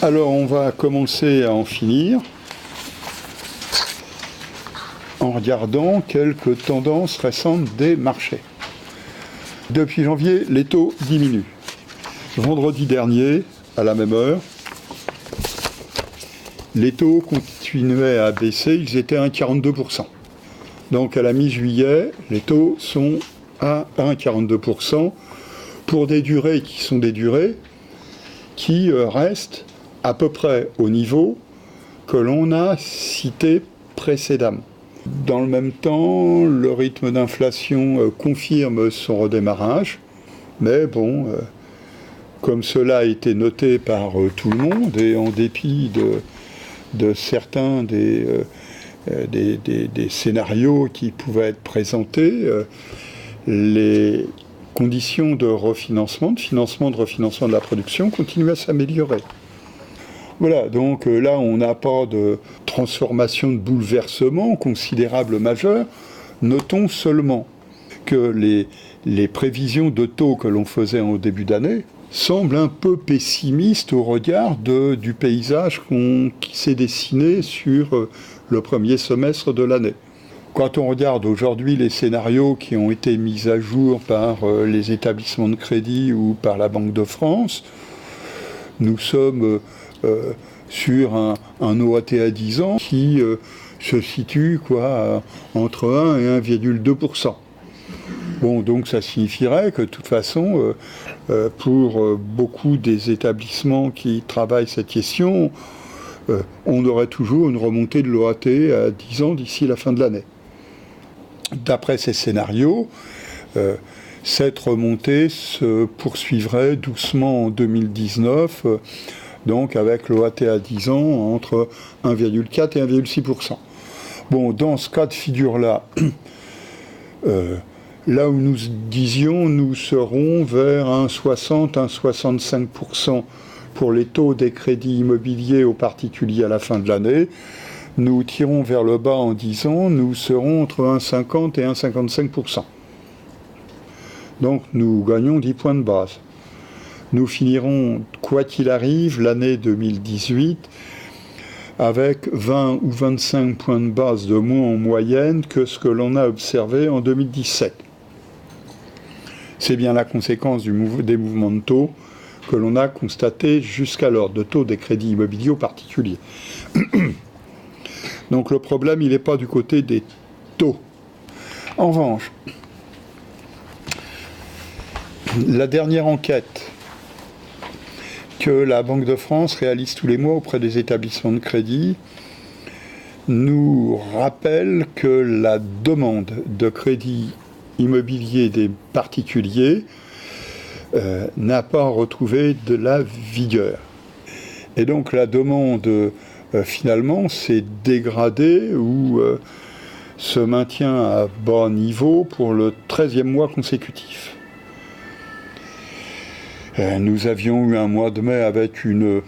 Alors on va commencer à en finir en regardant quelques tendances récentes des marchés. Depuis janvier, les taux diminuent. Vendredi dernier, à la même heure, les taux continuaient à baisser, ils étaient à 1,42%. Donc à la mi-juillet, les taux sont à 1,42% pour des durées qui sont des durées qui restent à peu près au niveau que l'on a cité précédemment. Dans le même temps, le rythme d'inflation confirme son redémarrage, mais bon, comme cela a été noté par tout le monde, et en dépit de certains des scénarios qui pouvaient être présentés, les conditions de refinancement de la production continuent à s'améliorer. Voilà, donc là on n'a pas de transformation, de bouleversement considérable majeur. Notons seulement que les prévisions de taux que l'on faisait au début d'année semblent un peu pessimistes au regard du paysage qui s'est dessiné sur le premier semestre de l'année. Quand on regarde aujourd'hui les scénarios qui ont été mis à jour par les établissements de crédit ou par la Banque de France, nous sommes sur un OAT à 10 ans qui se situe entre 1 et 1,2%. Bon, donc ça signifierait que de toute façon, pour beaucoup des établissements qui travaillent cette question, on aurait toujours une remontée de l'OAT à 10 ans d'ici la fin de l'année. D'après ces scénarios, cette remontée se poursuivrait doucement en 2019, donc avec l'OAT à 10 ans entre 1,4 et 1,6%. Bon, dans ce cas de figure-là, là où nous disions nous serons vers 1,60, 1,65% pour les taux des crédits immobiliers aux particuliers à la fin de l'année, nous tirons vers le bas en disant nous serons entre 1,50 et 1,55%. Donc nous gagnons 10 points de base. Nous finirons, quoi qu'il arrive, l'année 2018 avec 20 ou 25 points de base de moins en moyenne que ce que l'on a observé en 2017. C'est bien la conséquence des mouvements de taux que l'on a constaté jusqu'alors, de taux des crédits immobiliers aux particuliers. Donc le problème, il n'est pas du côté des taux. En revanche, la dernière enquête que la Banque de France réalise tous les mois auprès des établissements de crédit nous rappelle que la demande de crédit immobilier des particuliers n'a pas retrouvé de la vigueur. Et donc la demande finalement s'est dégradée ou se maintient à bas niveau pour le 13e mois consécutif. Nous avions eu un mois de mai avec on ne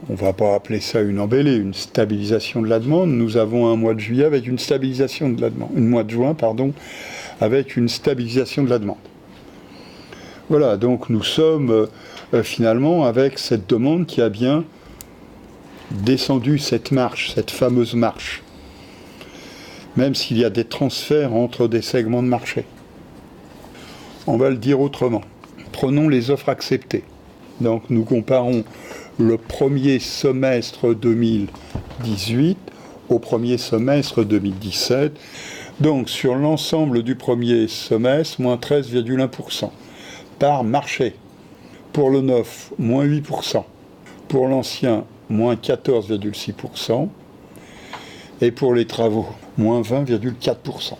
va pas appeler ça une embellée, une stabilisation de la demande. Nous avons un mois de juillet avec une stabilisation de la demande, un mois de juin, avec une stabilisation de la demande. Voilà, donc nous sommes finalement avec cette demande qui a bien descendu cette fameuse marche, même s'il y a des transferts entre des segments de marché. On va le dire autrement. Prenons les offres acceptées. Donc nous comparons le premier semestre 2018 au premier semestre 2017. Donc sur l'ensemble du premier semestre, moins 13,1%. Par marché. Pour le neuf, moins 8%. Pour l'ancien, moins 14,6%. Et pour les travaux, moins 20,4%.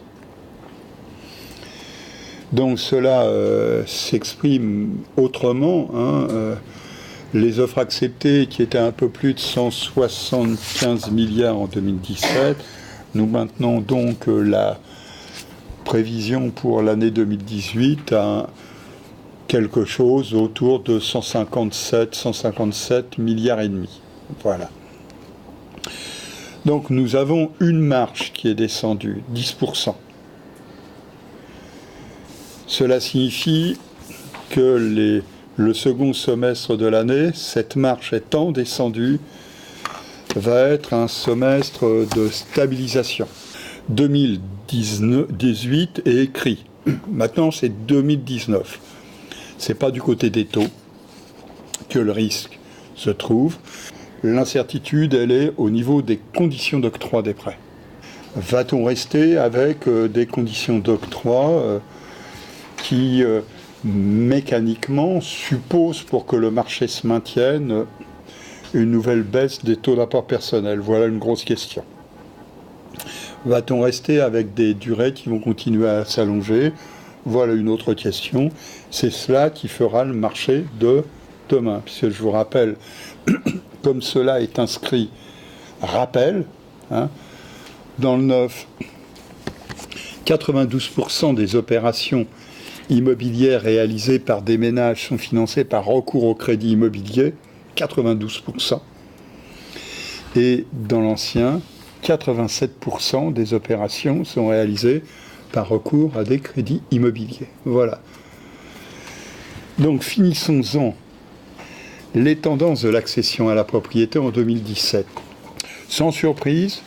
Donc cela s'exprime autrement. Les offres acceptées qui étaient un peu plus de 175 milliards en 2017, nous maintenons donc la prévision pour l'année 2018 à quelque chose autour de 157 milliards et demi. Voilà. Donc nous avons une marge qui est descendue, 10%. Cela signifie que les Le second semestre de l'année, cette marche étant descendue, va être un semestre de stabilisation. 2018 est écrit. Maintenant, c'est 2019. C'est pas du côté des taux que le risque se trouve. L'incertitude, elle est au niveau des conditions d'octroi des prêts. Va-t-on rester avec des conditions d'octroi qui mécaniquement supposent, pour que le marché se maintienne, une nouvelle baisse des taux d'apport personnel? Voilà une grosse question. Va-t-on rester avec des durées qui vont continuer à s'allonger? Voilà une autre question. C'est cela qui fera le marché de demain. Puisque je vous rappelle, comme cela est inscrit, rappel, dans le 9, 92% des opérations immobilières réalisées par des ménages sont financées par recours au crédit immobilier, 92%. Et dans l'ancien, 87% des opérations sont réalisées par recours à des crédits immobiliers. Voilà. Donc finissons-en les tendances de l'accession à la propriété en 2017. Sans surprise,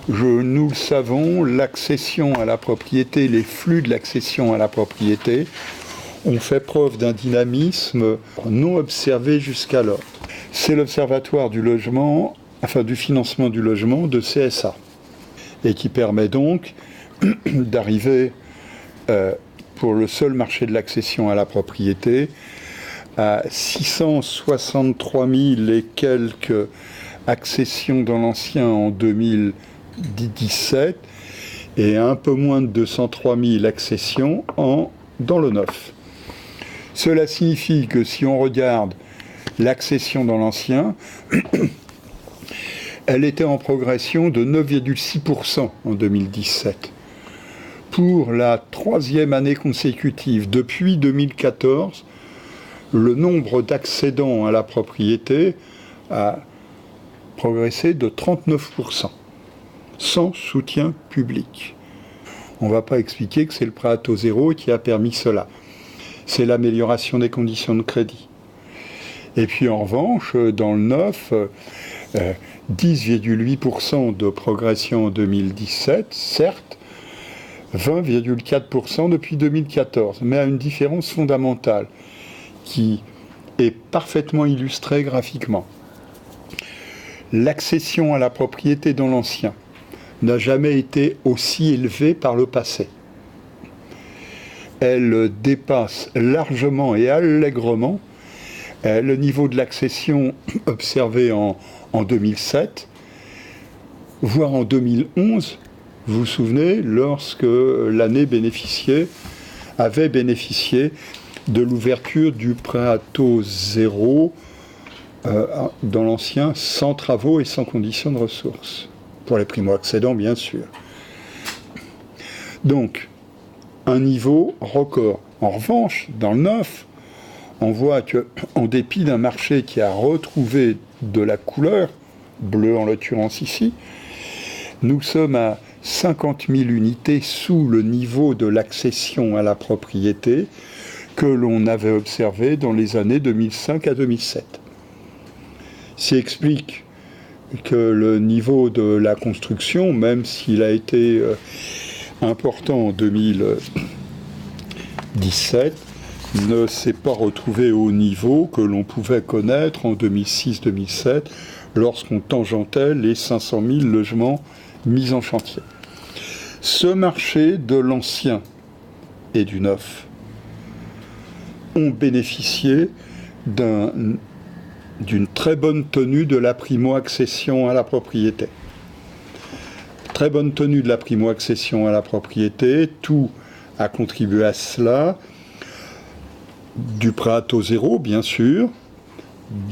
nous le savons, l'accession à la propriété, les flux de l'accession à la propriété ont fait preuve d'un dynamisme non observé jusqu'alors. C'est l'Observatoire du logement, du financement du logement de CSA, et qui permet donc d'arriver, pour le seul marché de l'accession à la propriété, à 663 000 et quelques accessions dans l'ancien en 2017 et un peu moins de 203 000 accessions dans le neuf. Cela signifie que si on regarde l'accession dans l'ancien, elle était en progression de 9,6% en 2017. Pour la troisième année consécutive, depuis 2014, le nombre d'accédants à la propriété a progressé de 39%, sans soutien public. On ne va pas expliquer que c'est le prêt à taux zéro qui a permis cela. C'est l'amélioration des conditions de crédit. Et puis en revanche, dans le neuf, 10,8% de progression en 2017, certes, 20,4% depuis 2014, mais à une différence fondamentale qui est parfaitement illustrée graphiquement. L'accession à la propriété dans l'ancien n'a jamais été aussi élevée par le passé. Elle dépasse largement et allègrement le niveau de l'accession observé en 2007, voire en 2011, vous vous souvenez, lorsque l'année avait bénéficié de l'ouverture du prêt à taux zéro dans l'ancien, sans travaux et sans conditions de ressources. Pour les primo-accédants, bien sûr. Donc, un niveau record. En revanche, dans le neuf, on voit qu'en dépit d'un marché qui a retrouvé de la couleur, bleu en l'occurrence ici, nous sommes à 50 000 unités sous le niveau de l'accession à la propriété que l'on avait observé dans les années 2005 à 2007. Ça explique que le niveau de la construction, même s'il a été important en 2017, ne s'est pas retrouvé au niveau que l'on pouvait connaître en 2006-2007 lorsqu'on tangentait les 500 000 logements mis en chantier. Ce marché de l'ancien et du neuf ont bénéficié d'une très bonne tenue de la primo-accession à la propriété. Très bonne tenue de la primo-accession à la propriété, tout a contribué à cela, du prêt à taux zéro, bien sûr,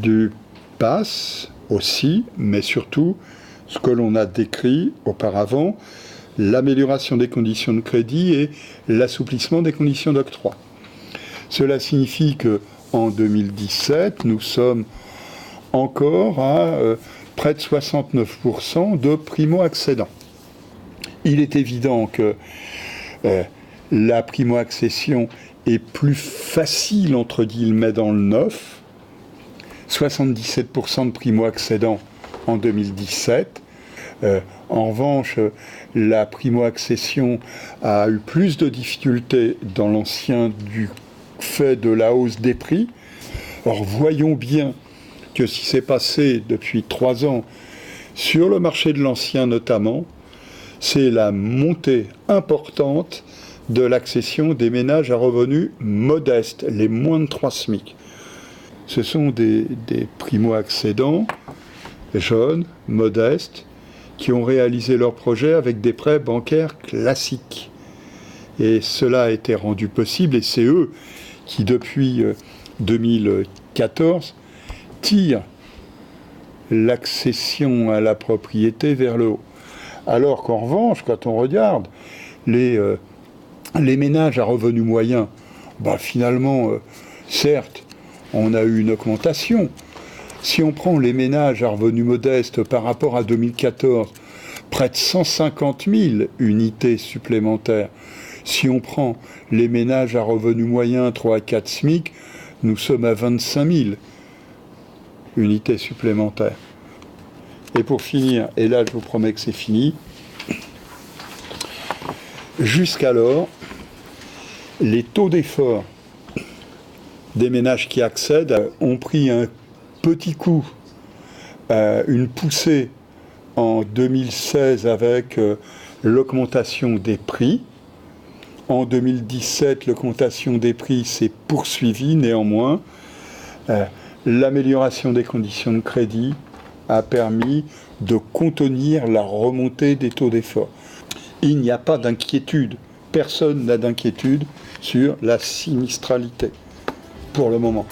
du PAS aussi, mais surtout, ce que l'on a décrit auparavant, l'amélioration des conditions de crédit et l'assouplissement des conditions d'octroi. Cela signifie qu'en 2017, nous sommes encore à près de 69% de primo-accédants. Il est évident que La primo-accession est plus facile, entre guillemets, dans le neuf. 77% de primo-accédants en 2017. En revanche, la primo-accession a eu plus de difficultés dans l'ancien du fait de la hausse des prix. Or, voyons bien que ce qui s'est passé depuis 3 ans sur le marché de l'ancien notamment, c'est la montée importante de l'accession des ménages à revenus modestes, les moins de 3 SMIC. Ce sont des primo-accédants, jeunes, modestes, qui ont réalisé leur projet avec des prêts bancaires classiques. Et cela a été rendu possible, et c'est eux qui, depuis 2014, tirent l'accession à la propriété vers le haut. Alors qu'en revanche, quand on regarde les ménages à revenus moyens, finalement, certes, on a eu une augmentation. Si on prend les ménages à revenus modestes par rapport à 2014, près de 150 000 unités supplémentaires. Si on prend les ménages à revenus moyens 3 à 4 SMIC, nous sommes à 25 000 unités supplémentaires. Et pour finir, et là je vous promets que c'est fini, jusqu'alors, les taux d'effort des ménages qui accèdent ont pris un petit coup, une poussée en 2016 avec l'augmentation des prix. En 2017, l'augmentation des prix s'est poursuivie néanmoins. L'amélioration des conditions de crédit a permis de contenir la remontée des taux d'effort. Il n'y a pas d'inquiétude, personne n'a d'inquiétude sur la sinistralité pour le moment.